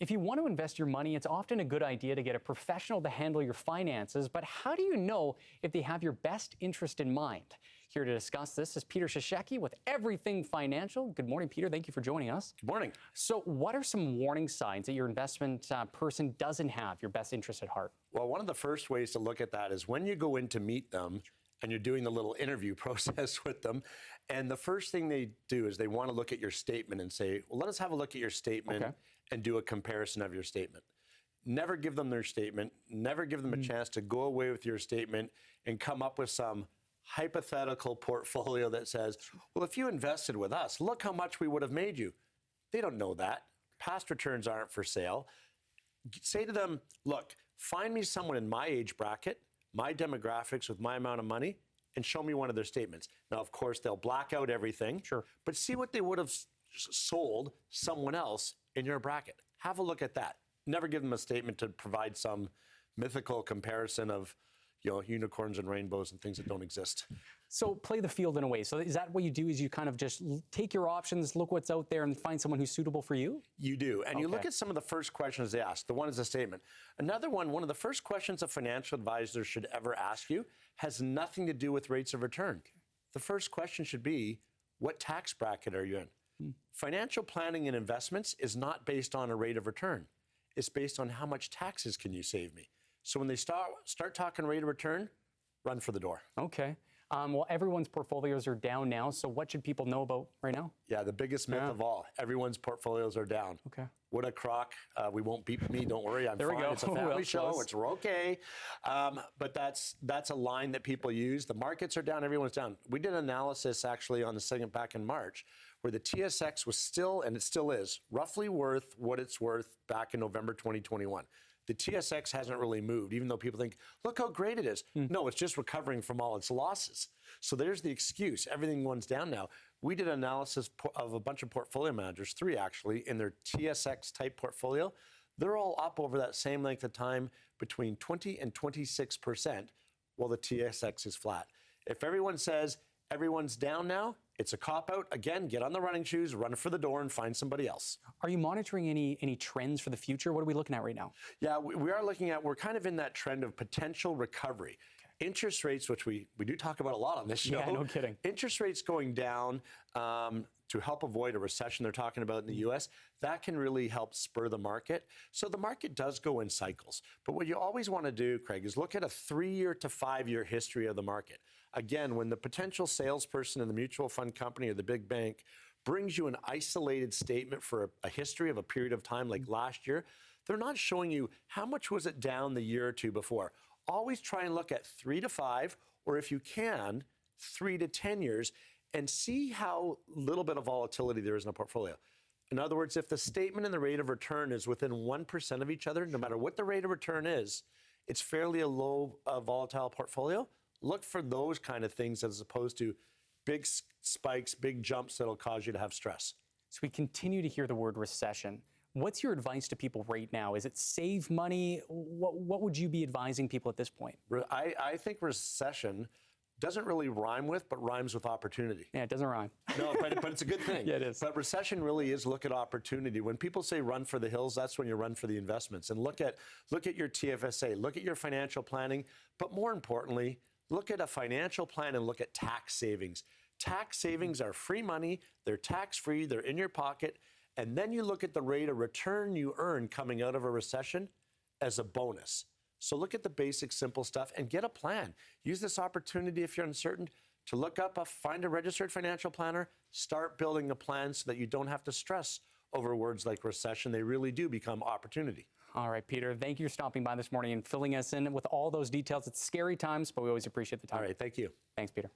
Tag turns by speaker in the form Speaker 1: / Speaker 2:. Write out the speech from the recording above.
Speaker 1: If you want to invest your money, it's often a good idea to get a professional to handle your finances, but how do you know if they have your best interest in mind? Here to discuss this is Peter Shashecki with Everything Financial. Good morning, Peter. Thank you for joining us.
Speaker 2: Good morning.
Speaker 1: So what are some warning signs that your investment person doesn't have your best interest at heart?
Speaker 2: Well, one of the first ways to look at that is when you go in to meet them and you're doing the little interview process with them, and the first thing they do is they want to look at your statement and say, well, let us have a look at your statement and do a comparison of your statement. Never give them their statement. Never give them a chance to go away with your statement and come up with some hypothetical portfolio that says, well, if you invested with us, look how much we would have made you. They don't know that. Past returns aren't for sale. Say to them, look, find me someone in my age bracket, my demographics with my amount of money, and show me one of their statements. Now, of course, they'll black out everything, but see what they would have sold someone else in your bracket. Have a look at that. Never give them a statement to provide some mythical comparison of, you know, unicorns and rainbows and things that don't exist.
Speaker 1: So play the field in a way. So is that what you do, is you kind of just take your options, look what's out there, and find someone who's suitable for you?
Speaker 2: You do. And you look at some of the first questions they ask. The one is a statement. Another one of the first questions a financial advisor should ever ask you has nothing to do with rates of return. The first question should be, what tax bracket are you in? Financial planning and investments is not based on a rate of return. It's based on how much taxes can you save me. So when they start talking rate of return, run for the door.
Speaker 1: Okay. Well, everyone's portfolios are down now. So what should people know about right now?
Speaker 2: Yeah, the biggest myth of all. Everyone's portfolios are down.
Speaker 1: Okay.
Speaker 2: What a crock. We won't beat me. Don't worry. I'm
Speaker 1: there
Speaker 2: fine.
Speaker 1: We go.
Speaker 2: It's a family show. It's okay. But that's a line that people use. The markets are down. Everyone's down. We did an analysis actually on the segment back in March where the TSX was still, and it still is, roughly worth what it's worth back in November 2021. The TSX hasn't really moved, even though people think, look how great it is. No, it's just recovering from all its losses. So there's the excuse. Everything runs down now. We did an analysis of a bunch of portfolio managers, 3 actually, in their TSX type portfolio. They're all up over that same length of time between 20 and 26%, while the TSX is flat. If everyone says everyone's down now, it's a cop-out. Again, get on the running shoes, run for the door, and find somebody else.
Speaker 1: Are you monitoring any trends for the future? What are we looking at right now?
Speaker 2: Yeah, we are looking at, we're kind of in that trend of potential recovery. Interest rates, which we do talk about a lot on this show.
Speaker 1: Yeah, no kidding.
Speaker 2: Interest rates going down to help avoid a recession they're talking about in the U.S., that can really help spur the market. So the market does go in cycles. But what you always want to do, Craig, is look at a 3-year to 5-year history of the market. Again, when the potential salesperson in the mutual fund company or the big bank brings you an isolated statement for a history of a period of time like last year, they're not showing you how much was it down the year or two before. Always try and look at 3 to 5, or if you can, 3 to 10 years, and see how little bit of volatility there is in a portfolio. In other words, if the statement and the rate of return is within 1% of each other, no matter what the rate of return is, it's fairly a low volatile portfolio. Look for those kind of things as opposed to big spikes, big jumps that'll cause you to have stress.
Speaker 1: So we continue to hear the word recession. What's your advice to people right now? Is it save money? What would you be advising people at this point?
Speaker 2: I think recession doesn't really rhyme with, but rhymes with opportunity.
Speaker 1: Yeah, it doesn't rhyme.
Speaker 2: No, but it's a good thing.
Speaker 1: Yeah, it is.
Speaker 2: But recession really is look at opportunity. When people say run for the hills, that's when you run for the investments. And look at your TFSA, look at your financial planning, but more importantly, look at a financial plan and look at tax savings. Tax savings are free money, they're tax-free, they're in your pocket, and then you look at the rate of return you earn coming out of a recession as a bonus. So look at the basic, simple stuff and get a plan. Use this opportunity if you're uncertain to look up, find a registered financial planner, start building a plan so that you don't have to stress over words like recession. They really do become opportunity.
Speaker 1: All right, Peter, thank you for stopping by this morning and filling us in with all those details. It's scary times, but we always appreciate the time.
Speaker 2: All right, thank you.
Speaker 1: Thanks, Peter.